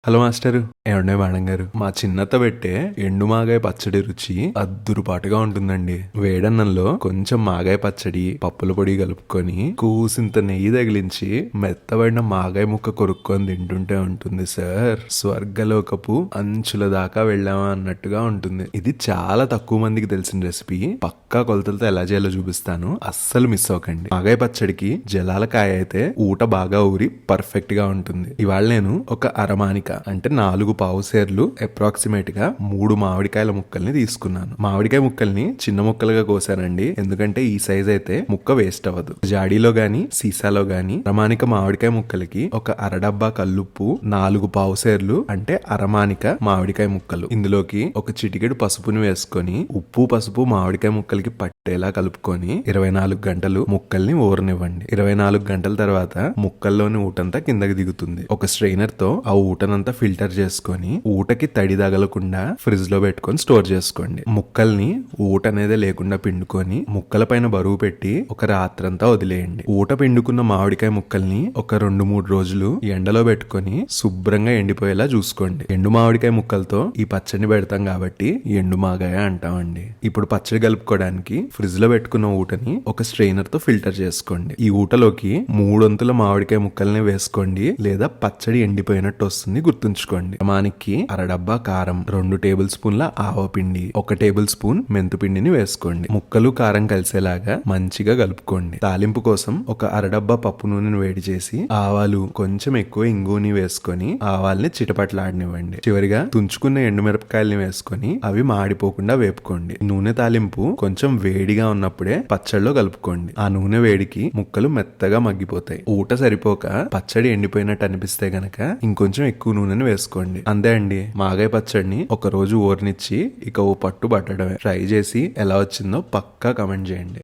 Hello master. ఏమండే madam గారు, మా చిన్నత్త పెట్టే ఎండు మాగాయ పచ్చడి రుచి అద్దురుపాటుగా ఉంటుందండి. వేడన్నంలో కొంచెం మాగాయ పచ్చడి పప్పుల పొడి కలుపుకొని కూసింత నెయ్యి తగిలించి మెత్తబడిన మాగాయ ముక్క కొరుక్కొని తింటుంటే ఉంటుంది సార్, స్వర్గలోకపు అంచుల దాకా వెళ్ళామా అన్నట్టుగా ఉంటుంది. ఇది చాలా తక్కువ మందికి తెలిసిన రెసిపీ. పక్కా కొలతలతో ఎలా చేయాలో చూపిస్తాను, అస్సలు మిస్ అవ్వకండి. మాగాయ పచ్చడికి జలాల కాయ అయితే ఊట బాగా ఊరి పర్ఫెక్ట్ గా ఉంటుంది. ఇవాళ నేను ఒక అరమానిక అంటే 4 పావుసేర్లు అప్రాక్సిమేట్ గా 3 మామిడికాయల ముక్కల్ని తీసుకున్నాను. మామిడికాయ ముక్కల్ని చిన్న ముక్కలుగా కోసానండి, ఎందుకంటే ఈ సైజ్ అయితే ముక్క వేస్ట్ అవ్వదు. జాడీలో గాని సీసాలో గాని అరమానిక మామిడికాయ ముక్కలకి ఒక అరడబ్బా కల్లుప్పు, 4 పావుసేర్లు అంటే అరమానిక మామిడికాయ ముక్కలు, ఇందులోకి ఒక చిటికెడు పసుపుని వేసుకొని ఉప్పు పసుపు మామిడికాయ ముక్కలకి పట్టేలా కలుపుకొని 24 గంటలు ముక్కల్ని ఊరనివ్వండి. 24 గంటల తర్వాత ముక్కల్లోని ఊటంతా కిందకి దిగుతుంది. ఒక స్ట్రెయినర్ తో ఆ ఊటనంతా ఫిల్టర్ చేసుకొని ఊటకి తడి తగలకుండా ఫ్రిడ్జ్ లో పెట్టుకొని స్టోర్ చేసుకోండి. ముక్కల్ని ఊట అనేది లేకుండా పిండుకొని ముక్కల పైన బరువు పెట్టి ఒక రాత్రంతా వదిలేయండి. ఊట పిండుకున్న మామిడికాయ ముక్కల్ని ఒక 2-3 రోజులు ఎండలో పెట్టుకొని శుభ్రంగా ఎండిపోయేలా చూసుకోండి. ఎండు మామిడికాయ ముక్కలతో ఈ పచ్చడిని పెడతాం కాబట్టి ఎండు మాగాయ అంటామండి. ఇప్పుడు పచ్చడి కలుపుకోవడానికి ఫ్రిడ్జ్ లో పెట్టుకున్న ఊటని ఒక స్ట్రెయినర్ తో ఫిల్టర్ చేసుకోండి. ఈ ఊటలోకి 3 వంతుల మామిడికాయ ముక్కల్ని వేసుకోండి, లేదా పచ్చడి ఎండిపోయినట్టు వస్తుంది గుర్తుంచుకోండి. మానికి అరడబ్బా కారం, 2 టేబుల్ స్పూన్ల ఆవపిండి, 1 టేబుల్ స్పూన్ మెంతుపిండిని వేసుకోండి. ముక్కలు కారం కలిసేలాగా మంచిగా కలుపుకోండి. తాలింపు కోసం ఒక అరడబ్బా పప్పు నూనెను వేడి చేసి ఆవాలు కొంచెం ఎక్కువ ఇంగువని వేసుకొని ఆవాల్ని చిటపట్లాడనివ్వండి. చివరిగా తుంచుకున్న ఎండుమిరపకాయల్ని వేసుకొని అవి మాడిపోకుండా వేపుకోండి. నూనె తాలింపు కొంచెం వేడిగా ఉన్నప్పుడే పచ్చడిలో కలుపుకోండి. ఆ నూనె వేడికి ముక్కలు మెత్తగా మగ్గిపోతాయి. ఊట సరిపోక పచ్చడి ఎండిపోయినట్టు అనిపిస్తే గనక ఇంకొంచెం ఎక్కువ నూనెను వేసుకోండి. అంతే అండి, మాగాయ పచ్చడిని ఒక రోజు ఊరనిచ్చి ఇక ఓ పట్టు పట్టడమే. ట్రై చేసి ఎలా వచ్చిందో పక్కా కమెంట్ చేయండి.